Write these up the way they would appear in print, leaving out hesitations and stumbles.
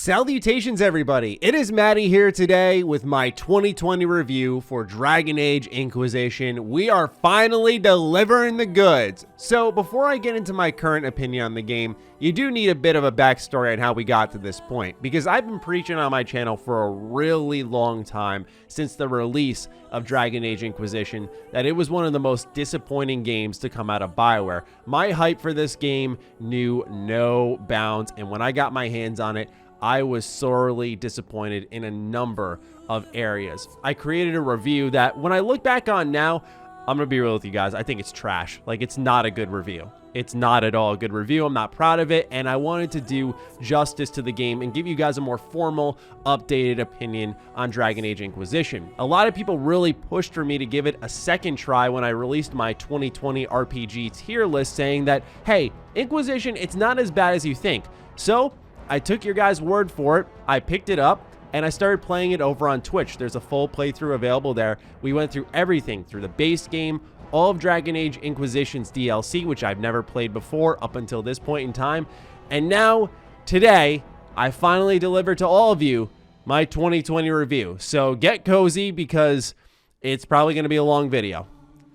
Salutations everybody, it is Matty here today with my 2020 review for Dragon Age Inquisition. We are finally delivering the goods. So before I get into my current opinion on the game, you do need a bit of a backstory on how we got to this point, because I've been preaching on my channel for a really long time since the release of Dragon Age Inquisition that it was one of the most disappointing games to come out of BioWare. My hype for this game knew no bounds, and when I got my hands on it, I was sorely disappointed in a number of areas. I created a review that when I look back on now, I'm gonna be real with you guys, I think it's trash. Like, it's not a good review. It's not at all a good review. I'm not proud of it, and I wanted to do justice to the game and give you guys a more formal, updated opinion on Dragon Age Inquisition. A lot of people really pushed for me to give it a second try when I released my 2020 RPG tier list, saying that, hey, Inquisition, it's not as bad as you think. So I took your guys' word for it. I picked it up and I started playing it over on Twitch. There's a full playthrough available there. We went through everything, through the base game, all of Dragon Age Inquisition's DLC, which I've never played before up until this point in time. And now, today, I finally delivered to all of you my 2020 review. So get cozy because it's probably going to be a long video.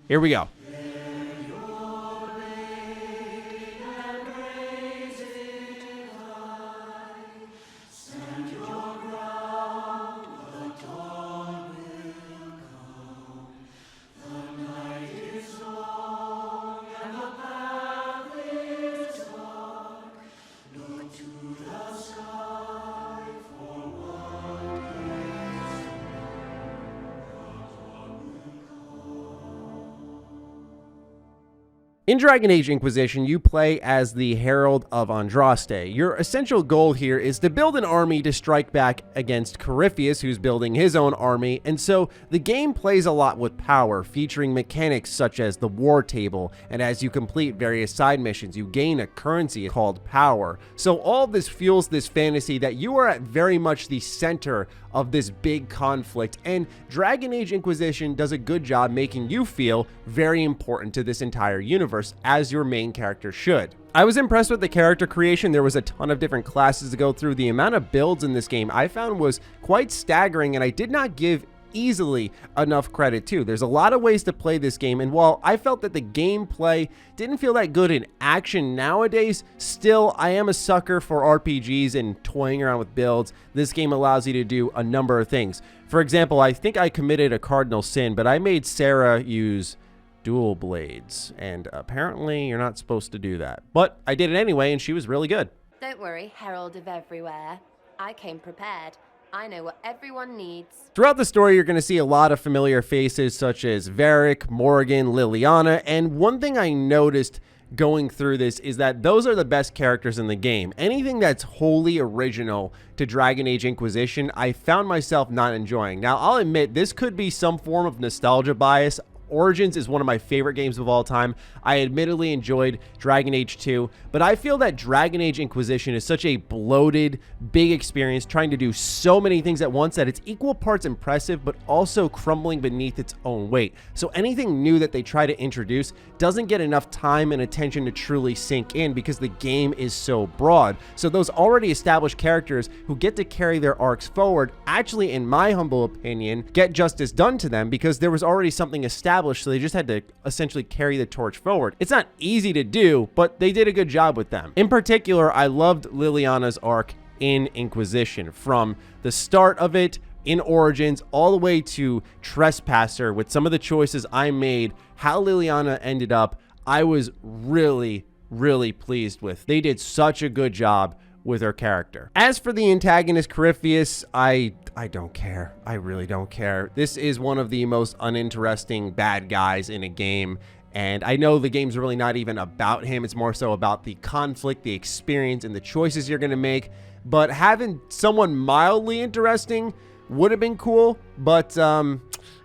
Here we go. In Dragon Age Inquisition, you play as the Herald of Andraste. Your essential goal here is to build an army to strike back against Corypheus, who's building his own army, and so the game plays a lot with power, featuring mechanics such as the war table, and as you complete various side missions, you gain a currency called power. So all of this fuels this fantasy that you are at very much the center of this big conflict, and Dragon Age Inquisition does a good job making you feel very important to this entire universe, as your main character should. I was impressed with the character creation. There was a ton of different classes to go through. The amount of builds in this game I found was quite staggering, and I did not give easily enough credit too. There's a lot of ways to play this game, and while I felt that the gameplay didn't feel that good in action nowadays, still I am a sucker for RPGs and toying around with builds. This game allows you to do a number of things. For example, I think I committed a cardinal sin, but I made Sarah use dual blades, and apparently you're not supposed to do that. But I did it anyway, and she was really good. Don't worry, Herald of Everywhere. I came prepared. I know what everyone needs. Throughout the story, you're going to see a lot of familiar faces such as Varric, Morgan, Liliana, and one thing I noticed going through this is that those are the best characters in the game. Anything that's wholly original to Dragon Age Inquisition, I found myself not enjoying. Now, I'll admit, this could be some form of nostalgia bias. Origins is one of my favorite games of all time. I admittedly enjoyed Dragon Age 2, but I feel that Dragon Age Inquisition is such a bloated, big experience trying to do so many things at once that it's equal parts impressive, but also crumbling beneath its own weight. So anything new that they try to introduce doesn't get enough time and attention to truly sink in because the game is so broad. So those already established characters who get to carry their arcs forward actually, in my humble opinion, get justice done to them because there was already something established, so they just had to essentially carry the torch forward. It's not easy to do, but they did a good job with them. In particular, I loved Liliana's arc in Inquisition, from the start of it in Origins all the way to Trespasser. With some of the choices I made, how Liliana ended up, I was really pleased with. They did such a good job with her character. As for the antagonist Corypheus, I don't care. I really don't care. This is one of the most uninteresting bad guys in a game, and I know the game's really not even about him. It's more so about the conflict, the experience, and the choices you're gonna make. But having someone mildly interesting would have been cool, but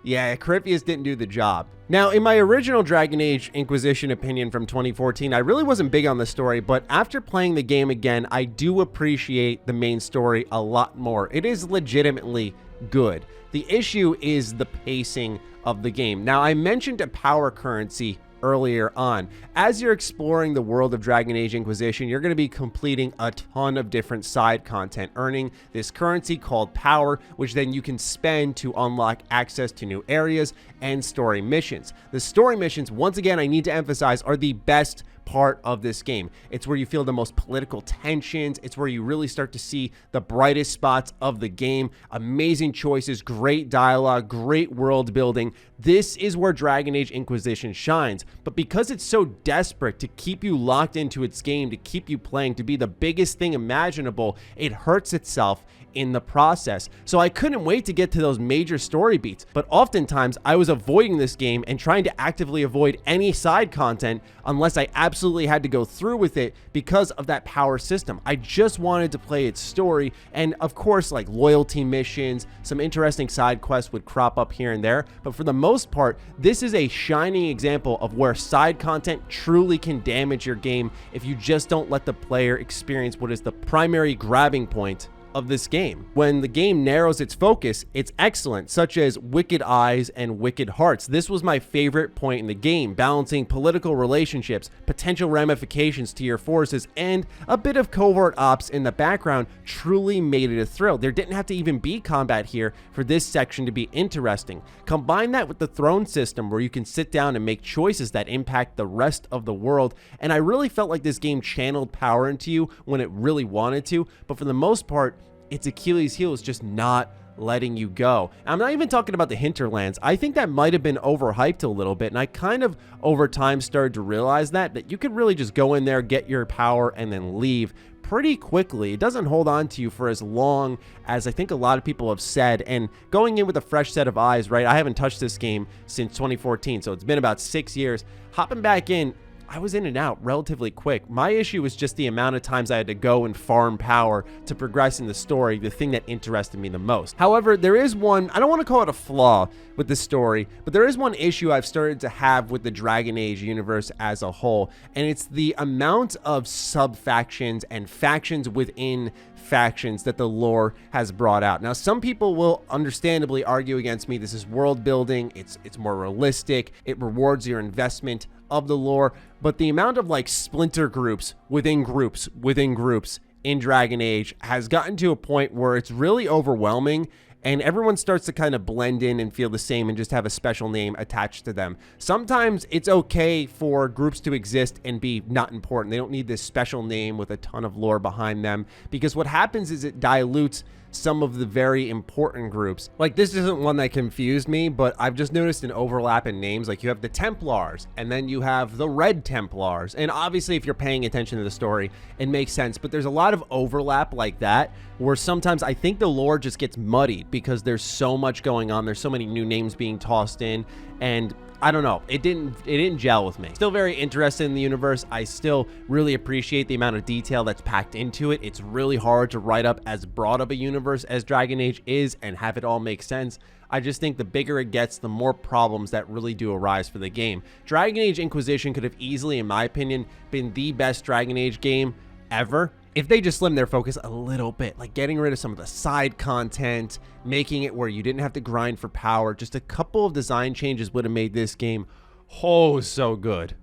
yeah, Corypheus didn't do the job. Now, in my original Dragon Age Inquisition opinion from 2014, I really wasn't big on the story, but after playing the game again, I do appreciate the main story a lot more. It is legitimately good. The issue is the pacing of the game. Now, I mentioned a power currency earlier on. As you're exploring the world of Dragon Age Inquisition, you're going to be completing a ton of different side content, earning this currency called power, which then you can spend to unlock access to new areas and story missions. The story missions, once again, I need to emphasize, are the best part of this game. It's where you feel the most political tensions. It's where you really start to see the brightest spots of the game. Amazing choices, great dialogue, great world building. This is where Dragon Age Inquisition shines. But because it's so desperate to keep you locked into its game, to keep you playing, to be the biggest thing imaginable, it hurts itself in the process. So I couldn't wait to get to those major story beats, but oftentimes I was avoiding this game and trying to actively avoid any side content unless I absolutely had to go through with it because of that power system. I just wanted to play its story, and of course, like loyalty missions, some interesting side quests would crop up here and there, but for the most part, this is a shining example of where side content truly can damage your game if you just don't let the player experience what is the primary grabbing point of this game. When the game narrows its focus, it's excellent, such as Wicked Eyes and Wicked Hearts. This was my favorite point in the game, balancing political relationships, potential ramifications to your forces, and a bit of covert ops in the background truly made it a thrill. There didn't have to even be combat here for this section to be interesting. Combine that with the throne system where you can sit down and make choices that impact the rest of the world, and I really felt like this game channeled power into you when it really wanted to, but for the most part, its Achilles heel is just not letting you go. I'm not even talking about the hinterlands. I think that might have been overhyped a little bit, and I kind of over time started to realize that you could really just go in there, get your power, and then leave pretty quickly. It doesn't hold on to you for as long as I think a lot of people have said, and going in with a fresh set of eyes, right? I haven't touched this game since 2014, so it's been about 6 years. Hopping back in, I was in and out relatively quick. My issue was just the amount of times I had to go and farm power to progress in the story, the thing that interested me the most. However, there is one, I don't want to call it a flaw with the story, but there is one issue I've started to have with the Dragon Age universe as a whole, and it's the amount of sub-factions and factions within factions that the lore has brought out. Now, some people will understandably argue against me. This is world building, it's more realistic, it rewards your investment of the lore, but the amount of like splinter groups within groups in Dragon Age has gotten to a point where it's really overwhelming, and everyone starts to kind of blend in and feel the same and just have a special name attached to them. Sometimes it's okay for groups to exist and be not important. They don't need this special name with a ton of lore behind them, because what happens is it dilutes some of the very important groups. Like, this isn't one that confused me, but I've just noticed an overlap in names. Like, you have the Templars, and then you have the Red Templars. And obviously, if you're paying attention to the story, it makes sense. But there's a lot of overlap like that, where sometimes I think the lore just gets muddied because there's so much going on. There's so many new names being tossed in, and I don't know, it didn't gel with me. Still very interested in the universe. I still really appreciate the amount of detail that's packed into it. It's really hard to write up as broad of a universe as Dragon Age is and have it all make sense. I just think the bigger it gets, the more problems that really do arise for the game. Dragon Age Inquisition could have easily, in my opinion, been the best Dragon Age game ever if they just slimmed their focus a little bit, like getting rid of some of the side content, making it where you didn't have to grind for power. Just a couple of design changes would have made this game so good.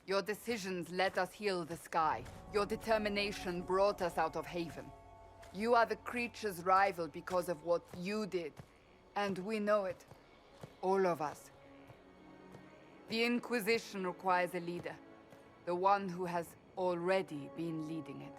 Your decisions let us heal the sky. Your determination brought us out of Haven. You are the creature's rival because of what you did, and we know it. All of us. The Inquisition requires a leader, the one who has already been leading it.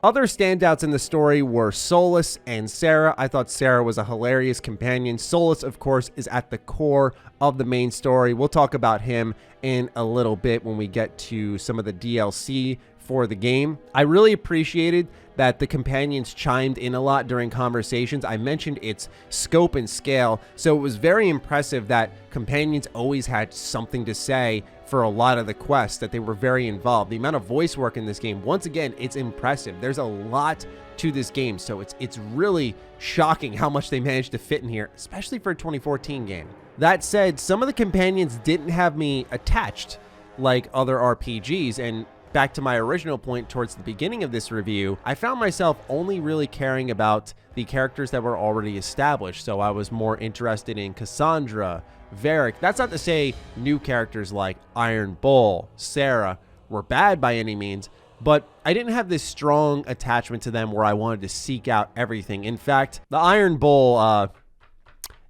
Other standouts in the story were Solus and Sarah. I thought Sarah was a hilarious companion. Solus, of course, is at the core of the main story. We'll talk about him in a little bit when we get to some of the DLC for the game. I really appreciated that the companions chimed in a lot during conversations. I mentioned its scope and scale, so it was very impressive that companions always had something to say for a lot of the quests, that they were very involved. The amount of voice work in this game, once again, it's impressive. There's a lot to this game, so it's really shocking how much they managed to fit in here, especially for a 2014 game. That said, some of the companions didn't have me attached like other RPGs, and back to my original point towards the beginning of this review, I found myself only really caring about the characters that were already established. So I was more interested in Cassandra, Varric. That's not to say new characters like Iron Bull, Sarah were bad by any means, but I didn't have this strong attachment to them where I wanted to seek out everything. In fact, the Iron Bull,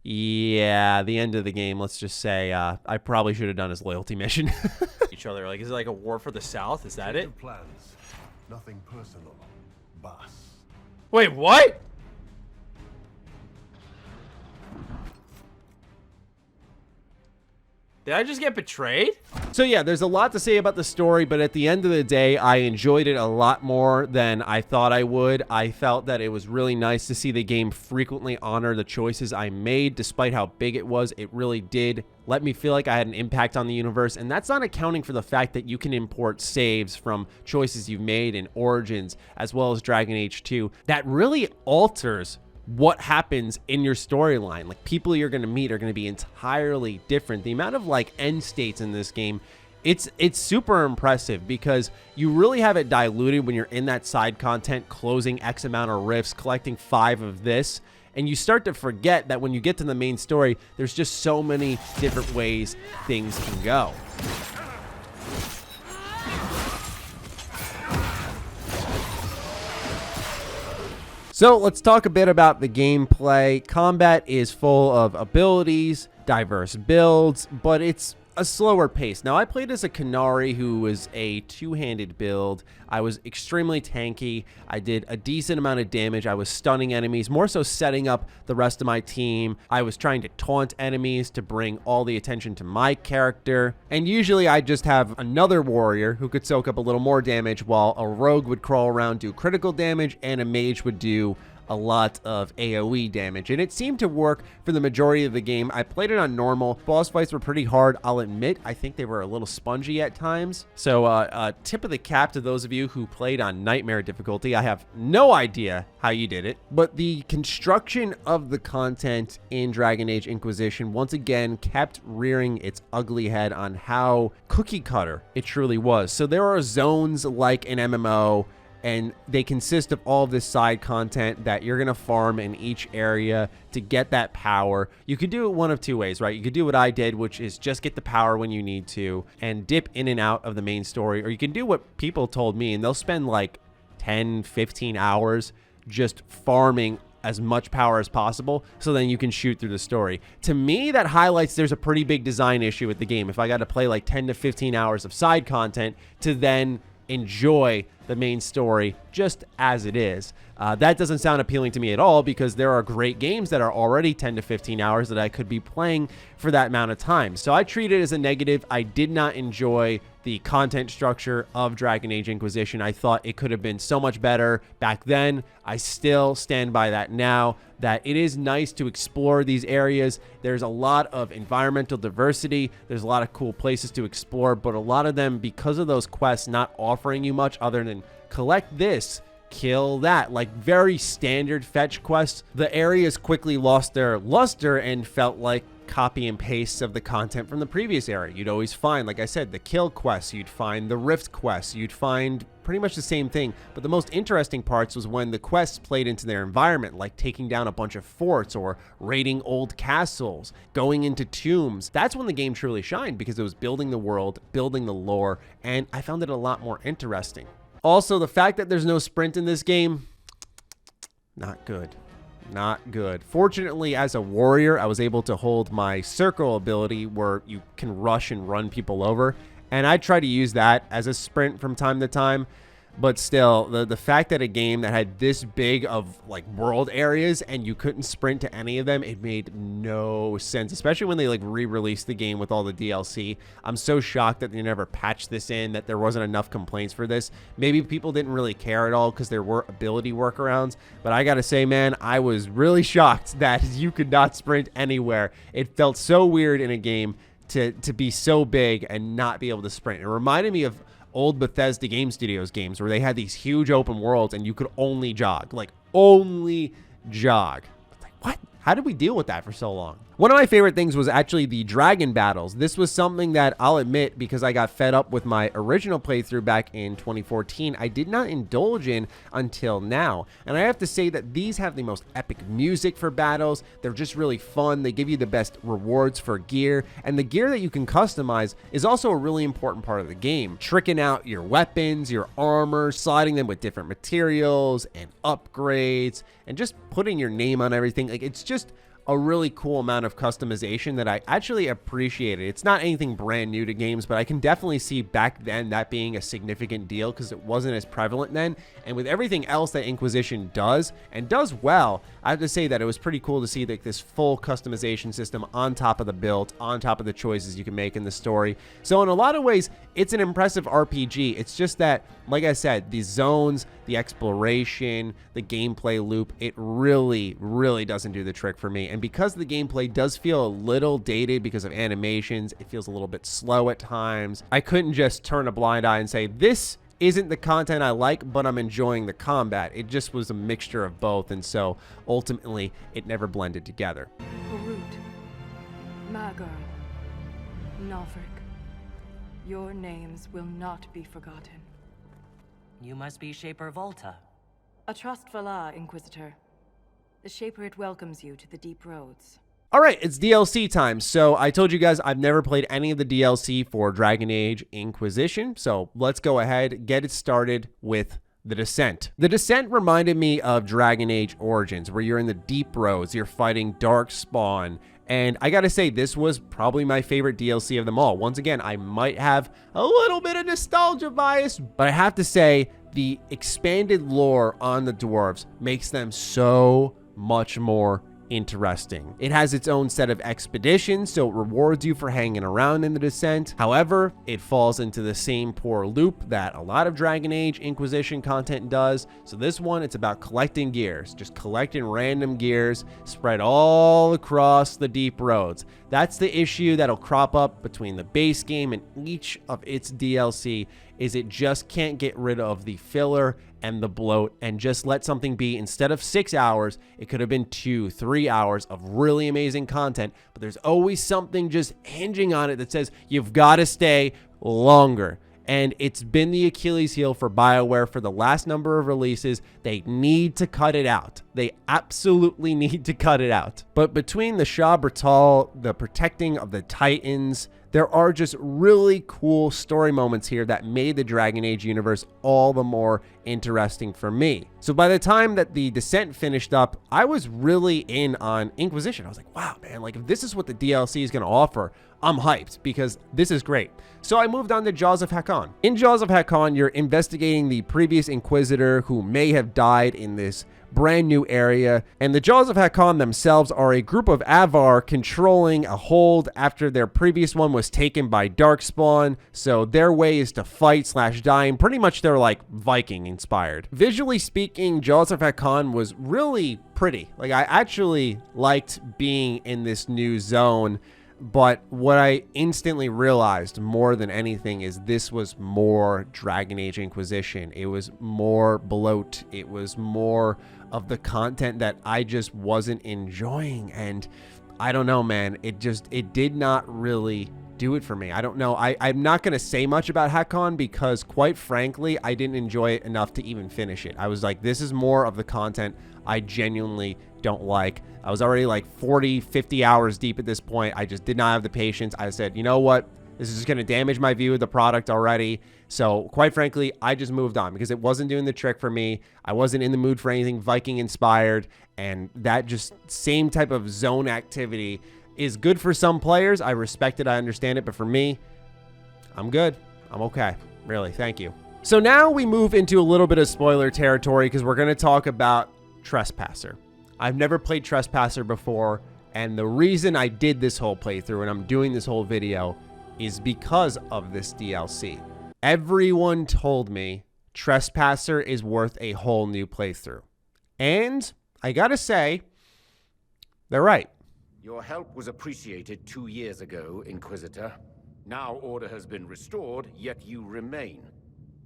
yeah, the end of the game, let's just say, I probably should have done his loyalty mission. Each other, like, is it like a war for the South? Is that it? Plans. Nothing personal, boss. Wait, what? Did I just get betrayed? So yeah, there's a lot to say about the story, but at the end of the day, I enjoyed it a lot more than I thought I would. I felt that it was really nice to see the game frequently honor the choices I made, despite how big it was. It really did let me feel like I had an impact on the universe, and that's not accounting for the fact that you can import saves from choices you've made in Origins, as well as Dragon Age 2. That really alters what happens in your storyline. Like, people you're going to meet are going to be entirely different. The amount of like end states in this game, it's super impressive, because you really have it diluted when you're in that side content, closing X amount of rifts, collecting 5 of this, and you start to forget that when you get to the main story, there's just so many different ways things can go. So let's talk a bit about the gameplay. Combat is full of abilities, diverse builds, but it's a slower pace. Now, I played as a Canary who was a two-handed build. I was extremely tanky. I did a decent amount of damage. I was stunning enemies, more so setting up the rest of my team. I was trying to taunt enemies to bring all the attention to my character. And usually I just have another warrior who could soak up a little more damage, while a rogue would crawl around, do critical damage, and a mage would do a lot of AoE damage, and it seemed to work for the majority of the game. I played it on normal. Boss fights were pretty hard, I'll admit. I think they were a little spongy at times. So tip of the cap to those of you who played on Nightmare difficulty. I have no idea how you did it, but the construction of the content in Dragon Age Inquisition once again kept rearing its ugly head on how cookie cutter it truly was. So there are zones like an MMO, and they consist of all of this side content that you're going to farm in each area to get that power. You could do it one of two ways, right? You could do what I did, which is just get the power when you need to and dip in and out of the main story. Or you can do what people told me, and they'll spend like 10, 15 hours just farming as much power as possible, so then you can shoot through the story. To me, that highlights there's a pretty big design issue with the game. If I got to play like 10 to 15 hours of side content to then enjoy the main story just as it is. That doesn't sound appealing to me at all, because there are great games that are already 10 to 15 hours that I could be playing for that amount of time. So I treat it as a negative. I did not enjoy the content structure of Dragon Age Inquisition. I thought it could have been so much better back then. I still stand by that now, that it is nice to explore these areas. There's a lot of environmental diversity. There's a lot of cool places to explore, but a lot of them, because of those quests not offering you much other than collect this, kill that, like very standard fetch quests, the areas quickly lost their luster and felt like copy and paste of the content from the previous area. You'd always find, like I said, the kill quests, you'd find the rift quests, you'd find pretty much the same thing. But the most interesting parts was when the quests played into their environment, like taking down a bunch of forts or raiding old castles, going into tombs. That's when the game truly shined, because it was building the world, building the lore, and I found it a lot more interesting. Also, the fact that there's no sprint in this game, not good. Not good. Fortunately, as a warrior, I was able to hold my circle ability where you can rush and run people over, and I try to use that as a sprint from time to time. But still, the fact that a game that had this big of like world areas and you couldn't sprint to any of them, it made no sense, especially when they like re-released the game with all the DLC. I'm so shocked that they never patched this in, that there wasn't enough complaints for this. Maybe people didn't really care at all because there were ability workarounds, but I gotta say, man, I was really shocked that you could not sprint anywhere. It felt so weird in a game to be so big and not be able to sprint. It reminded me of old Bethesda Game Studios games where they had these huge open worlds and you could only jog, like only jog. Like, what? How did we deal with that for so long? One of my favorite things was actually the dragon battles. This was something that I'll admit, because I got fed up with my original playthrough back in 2014, I did not indulge in until now. And I have to say that these have the most epic music for battles. They're just really fun. They give you the best rewards for gear, and the gear that you can customize is also a really important part of the game. Tricking out your weapons, your armor, sliding them with different materials and upgrades, and just putting your name on everything. Like, it's just a really cool amount of customization that I actually appreciated. It's not anything brand new to games, but I can definitely see back then that being a significant deal because it wasn't as prevalent then. And with everything else that Inquisition does, and does well, I have to say that it was pretty cool to see like this full customization system on top of the build, on top of the choices you can make in the story. So in a lot of ways, it's an impressive RPG. It's just that, like I said, the zones, the exploration, the gameplay loop, it really, really doesn't do the trick for me. And because the gameplay does feel a little dated because of animations, it feels a little bit slow at times. I couldn't just turn a blind eye and say, this isn't the content I like, but I'm enjoying the combat. It just was a mixture of both, and so ultimately it never blended together. Harut, Magor, Nalfric, your names will not be forgotten. You must be Shaper Volta. A trust Vala, Inquisitor. The Shaper it welcomes you to the deep roads. All right, it's DLC time. So I told you guys I've never played any of the DLC for Dragon Age Inquisition. So let's go ahead, get it started with The Descent. The Descent reminded me of Dragon Age Origins, where you're in the deep roads, you're fighting Darkspawn. And I gotta say, this was probably my favorite DLC of them all. Once again, I might have a little bit of nostalgia bias, but I have to say, the expanded lore on the dwarves makes them so much more interesting. It has its own set of expeditions, so it rewards you for hanging around in the Descent. However, it falls into the same poor loop that a lot of Dragon Age Inquisition content does. So this one, it's about collecting gears, just collecting random gears spread all across the deep roads. That's the issue that'll crop up between the base game and each of its DLC, is it just can't get rid of the filler and the bloat and just let something be. Instead of 6 hours, it could have been 2-3 hours of really amazing content, but there's always something just hinging on it that says you've got to stay longer. And it's been the Achilles heel for BioWare for the last number of releases. They need to cut it out. They absolutely need to cut it out. But between the Shah Bratal, the protecting of the Titans, there are just really cool story moments here that made the Dragon Age universe all the more interesting for me. So by the time that the Descent finished up, I was really in on Inquisition. I was like, wow, man, like if this is what the DLC is going to offer, I'm hyped because this is great. So I moved on to Jaws of Hakkon. In Jaws of Hakkon, you're investigating the previous Inquisitor who may have died in this brand new area, and the Jaws of Hakkon themselves are a group of Avar controlling a hold after their previous one was taken by Darkspawn. So their way is to fight / die, and pretty much they're like Viking inspired. Visually speaking, Jaws of Hakkon was really pretty. Like, I actually liked being in this new zone. But what I instantly realized more than anything is this was more Dragon Age Inquisition. It was more bloat. It was more of the content that I just wasn't enjoying. And I don't know, man. It did not really do it for me. I don't know. I'm not going to say much about Hakkon because, quite frankly, I didn't enjoy it enough to even finish it. I was like, this is more of the content I genuinely don't like. I was already like 40-50 hours deep at this point. I just did not have the patience. I said, you know what? This is just going to damage my view of the product already. So quite frankly, I just moved on because it wasn't doing the trick for me. I wasn't in the mood for anything Viking inspired. And that just same type of zone activity is good for some players. I respect it. I understand it. But for me, I'm good. I'm okay. Really. Thank you. So now we move into a little bit of spoiler territory because we're going to talk about Trespasser. I've never played Trespasser before, and the reason I did this whole playthrough and I'm doing this whole video is because of this DLC. Everyone told me Trespasser is worth a whole new playthrough. And I gotta say, they're right. Your help was appreciated 2 years ago, Inquisitor. Now order has been restored, yet you remain.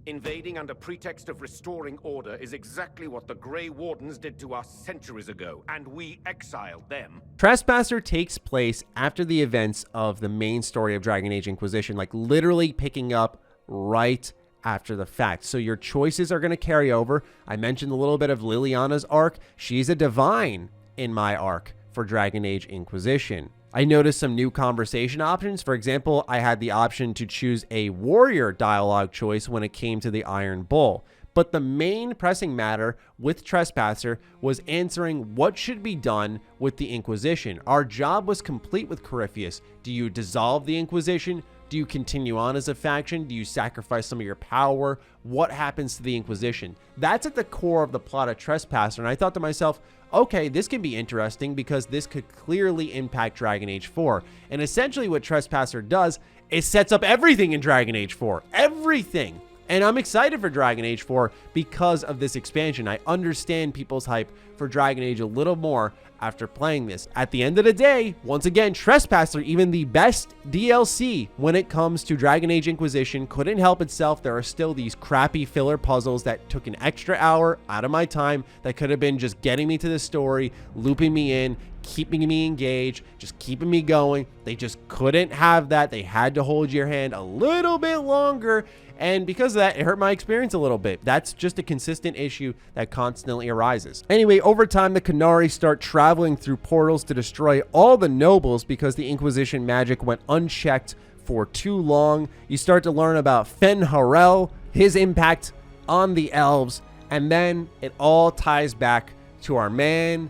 Invading under pretext of restoring order is exactly what the Grey Wardens did to us centuries ago, and we exiled them. Trespasser takes place after the events of the main story of Dragon Age Inquisition, like literally picking up right after the fact. So your choices are going to carry over. I mentioned a little bit of Liliana's arc. She's a divine in my arc for Dragon Age Inquisition. I noticed some new conversation options. For example, I had the option to choose a warrior dialogue choice when it came to the Iron Bull. But the main pressing matter with Trespasser was answering what should be done with the Inquisition. Our job was complete with Corypheus. Do you dissolve the Inquisition? Do you continue on as a faction? Do you sacrifice some of your power? What happens to the Inquisition? That's at the core of the plot of Trespasser, and I thought to myself, okay, this can be interesting because this could clearly impact Dragon Age 4. And essentially what Trespasser does is sets up everything in Dragon Age 4. Everything! And I'm excited for Dragon Age 4 because of this expansion. I understand people's hype for Dragon Age a little more after playing this. At the end of the day, once again, Trespasser, even the best DLC when it comes to Dragon Age Inquisition, couldn't help itself. There are still these crappy filler puzzles that took an extra hour out of my time that could have been just getting me to the story, looping me in, keeping me engaged, just keeping me going. They just couldn't have that. They had to hold your hand a little bit longer. And because of that, it hurt my experience a little bit. That's just a consistent issue that constantly arises. Anyway, over time, the Qunari start traveling through portals to destroy all the nobles because the Inquisition magic went unchecked for too long. You start to learn about Fen Harel, his impact on the elves, and then it all ties back to our man,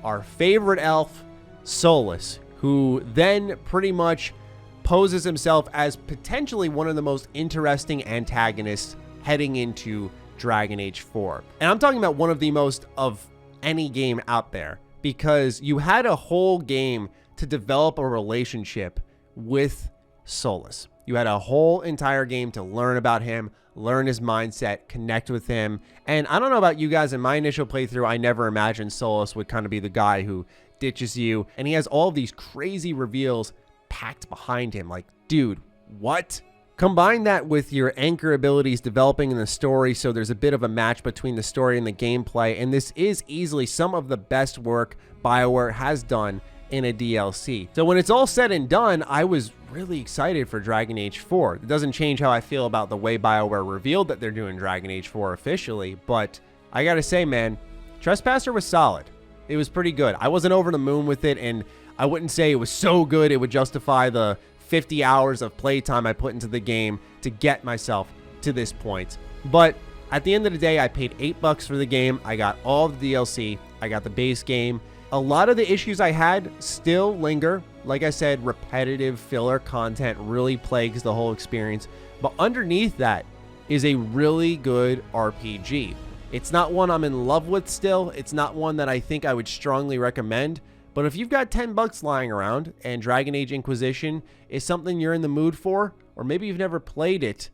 our favorite elf, Solas, who then pretty much poses himself as potentially one of the most interesting antagonists heading into Dragon Age 4. And I'm talking about one of the most of any game out there, because you had a whole game to develop a relationship with Solas. You had a whole entire game to learn about him, learn his mindset, connect with him. And I don't know about you guys, in my initial playthrough, I never imagined Solas would kind of be the guy who ditches you. And he has all of these crazy reveals packed behind him. Like, dude, what? Combine that with your anchor abilities developing in the story, so there's a bit of a match between the story and the gameplay, and this is easily some of the best work BioWare has done in a DLC. So when it's all said and done, I was really excited for Dragon Age 4. It doesn't change how I feel about the way BioWare revealed that they're doing Dragon Age 4 officially, but I gotta say, man, Trespasser was solid. It was pretty good. I wasn't over the moon with it, and I wouldn't say it was so good it would justify the 50 hours of playtime I put into the game to get myself to this point. But at the end of the day, I paid $8 for the game. I got all the DLC. I got the base game. A lot of the issues I had still linger. Like I said, repetitive filler content really plagues the whole experience. But underneath that is a really good RPG. It's not one I'm in love with still. It's not one that I think I would strongly recommend. But if you've got $10 lying around and Dragon Age Inquisition is something you're in the mood for, or maybe you've never played it,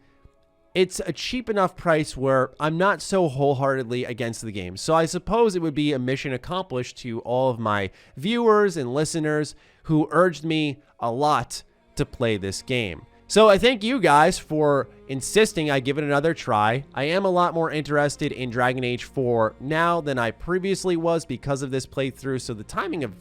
it's a cheap enough price where I'm not so wholeheartedly against the game. So I suppose it would be a mission accomplished to all of my viewers and listeners who urged me a lot to play this game. So I thank you guys for insisting I give it another try. I am a lot more interested in Dragon Age 4 now than I previously was because of this playthrough. So the timing of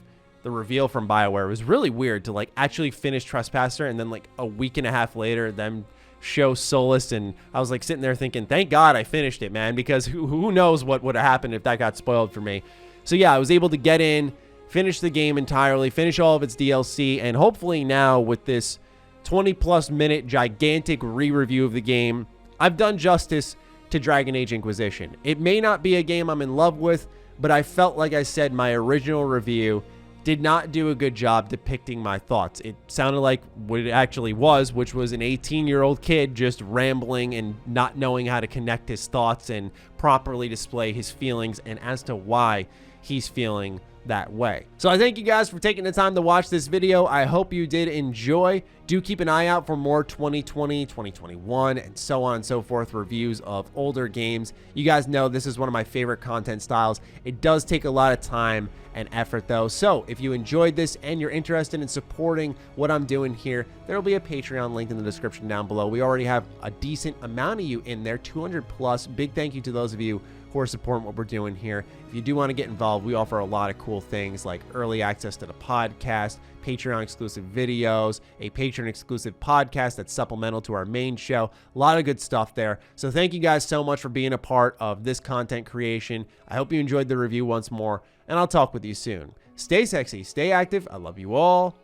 the reveal from BioWare was really weird to like actually finish Trespasser and then like a week and a half later them show Solas, and I was like sitting there thinking, thank God I finished it, man, because who knows what would have happened if that got spoiled for me. So yeah, I was able to get in, finish the game entirely, finish all of its DLC, and hopefully now with this 20+ minute gigantic re-review of the game, I've done justice to Dragon Age Inquisition. It may not be a game I'm in love with, but I felt like I said my original review did not do a good job depicting my thoughts. It sounded like what it actually was, which was an 18-year-old kid just rambling and not knowing how to connect his thoughts and properly display his feelings and as to why he's feeling that way. So I thank you guys for taking the time to watch this video. I hope you did enjoy. Do keep an eye out for more 2020, 2021, and so on and so forth reviews of older games. You guys know this is one of my favorite content styles. It does take a lot of time and effort though. So if you enjoyed this and you're interested in supporting what I'm doing here, there will be a Patreon link in the description down below. We already have a decent amount of you in there, 200 plus. Big thank you to those of you who are supporting what we're doing here. If you do want to get involved, we offer a lot of cool things like early access to the podcast, Patreon exclusive videos, a Patreon exclusive podcast that's supplemental to our main show. A lot of good stuff there. So thank you guys so much for being a part of this content creation. I hope you enjoyed the review once more, and I'll talk with you soon. Stay sexy, stay active. I love you all.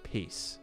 Peace.